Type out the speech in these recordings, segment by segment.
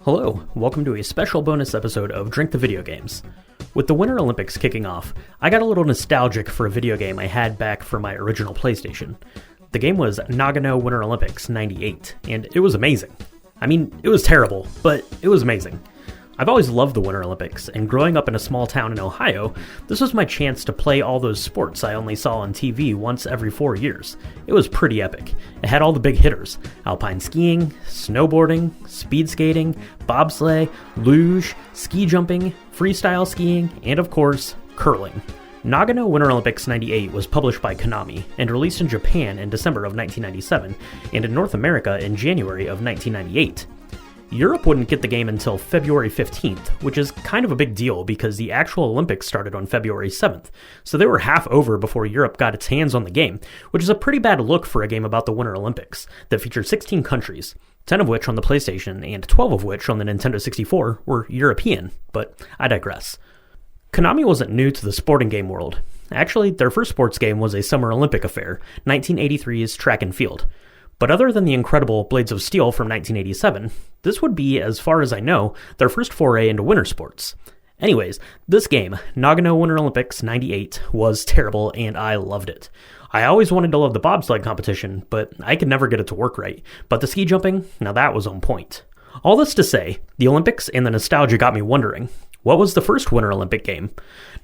Hello, welcome to a special bonus episode of Drink the Video Games. With the Winter Olympics kicking off, I got a little nostalgic for a video game I had back for my original PlayStation. The game was Nagano Winter Olympics 98, and it was amazing. I mean, it was terrible, but it was amazing. I've always loved the Winter Olympics, and growing up in a small town in Ohio, this was my chance to play all those sports I only saw on TV once every 4 years. It was pretty epic. It had all the big hitters: alpine skiing, snowboarding, speed skating, bobsleigh, luge, ski jumping, freestyle skiing, and of course, curling. Nagano Winter Olympics 98 was published by Konami and released in Japan in December of 1997 and in North America in January of 1998. Europe wouldn't get the game until February 15th, which is kind of a big deal because the actual Olympics started on February 7th, so they were half over before Europe got its hands on the game, which is a pretty bad look for a game about the Winter Olympics that featured 16 countries, 10 of which on the PlayStation and 12 of which on the Nintendo 64 were European, but I digress. Konami wasn't new to the sporting game world. Actually, their first sports game was a Summer Olympic affair, 1983's Track and Field. But other than the incredible Blades of Steel from 1987, this would be, as far as I know, their first foray into winter sports. Anyways, this game, Nagano Winter Olympics 98, was terrible and I loved it. I always wanted to love the bobsled competition, but I could never get it to work right. But the ski jumping, now that was on point. All this to say, the Olympics and the nostalgia got me wondering, what was the first Winter Olympic game?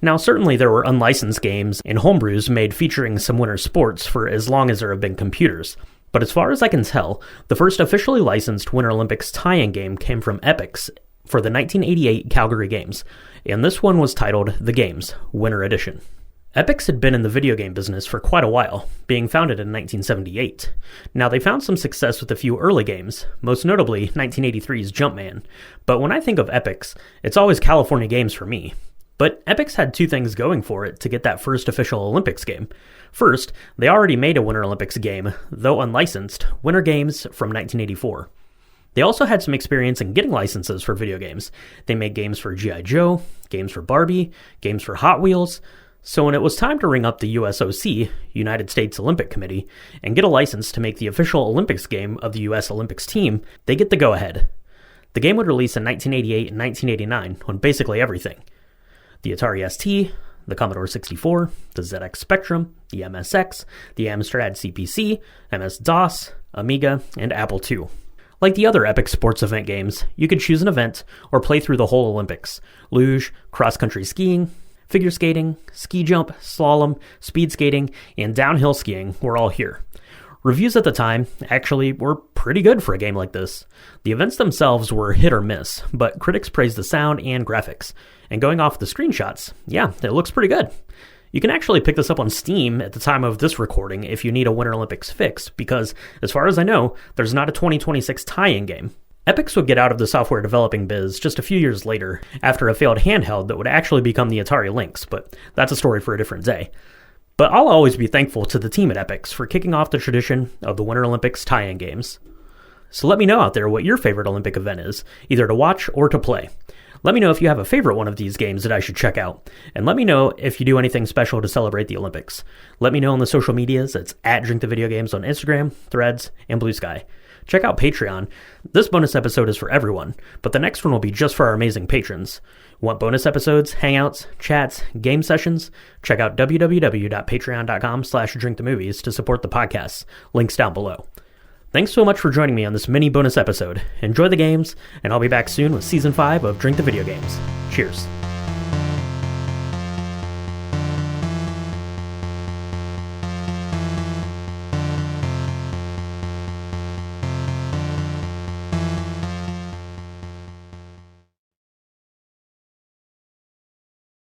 Now, certainly there were unlicensed games and homebrews made featuring some winter sports for as long as there have been computers. But as far as I can tell, the first officially licensed Winter Olympics tie-in game came from Epix for the 1988 Calgary Games, and this one was titled The Games, Winter Edition. Epix had been in the video game business for quite a while, being founded in 1978. Now, they found some success with a few early games, most notably 1983's Jumpman, but when I think of Epix, it's always California Games for me. But Epix had two things going for it to get that first official Olympics game. First, they already made a Winter Olympics game, though unlicensed, Winter Games from 1984. They also had some experience in getting licenses for video games. They made games for G.I. Joe, games for Barbie, games for Hot Wheels. So when it was time to ring up the USOC, United States Olympic Committee, and get a license to make the official Olympics game of the US Olympics team, they get the go-ahead. The game would release in 1988 and 1989 on basically everything: the Atari ST, the Commodore 64, the ZX Spectrum, the MSX, the Amstrad CPC, MS-DOS, Amiga, and Apple II. Like the other Epix sports event games, you could choose an event or play through the whole Olympics: luge, cross-country skiing, figure skating, ski jump, slalom, speed skating, and downhill skiing were all here. Reviews at the time actually were pretty good for a game like this. The events themselves were hit or miss, but critics praised the sound and graphics. And going off the screenshots, yeah, it looks pretty good. You can actually pick this up on Steam at the time of this recording if you need a Winter Olympics fix, because as far as I know, there's not a 2026 tie-in game. Epix would get out of the software developing biz just a few years later, after a failed handheld that would actually become the Atari Lynx, but that's a story for a different day. But I'll always be thankful to the team at Epix for kicking off the tradition of the Winter Olympics tie-in games. So let me know out there what your favorite Olympic event is, either to watch or to play. Let me know if you have a favorite one of these games that I should check out, and let me know if you do anything special to celebrate the Olympics. Let me know on the social medias. It's @DrinkTheVideoGames on Instagram, Threads, and Blue Sky. Check out Patreon. This bonus episode is for everyone, but the next one will be just for our amazing patrons. Want bonus episodes, hangouts, chats, game sessions? Check out www.patreon.com/drinkthemovies to support the podcast. Links down below. Thanks so much for joining me on this mini bonus episode. Enjoy the games, and I'll be back soon with Season 5 of Drink the Video Games. Cheers.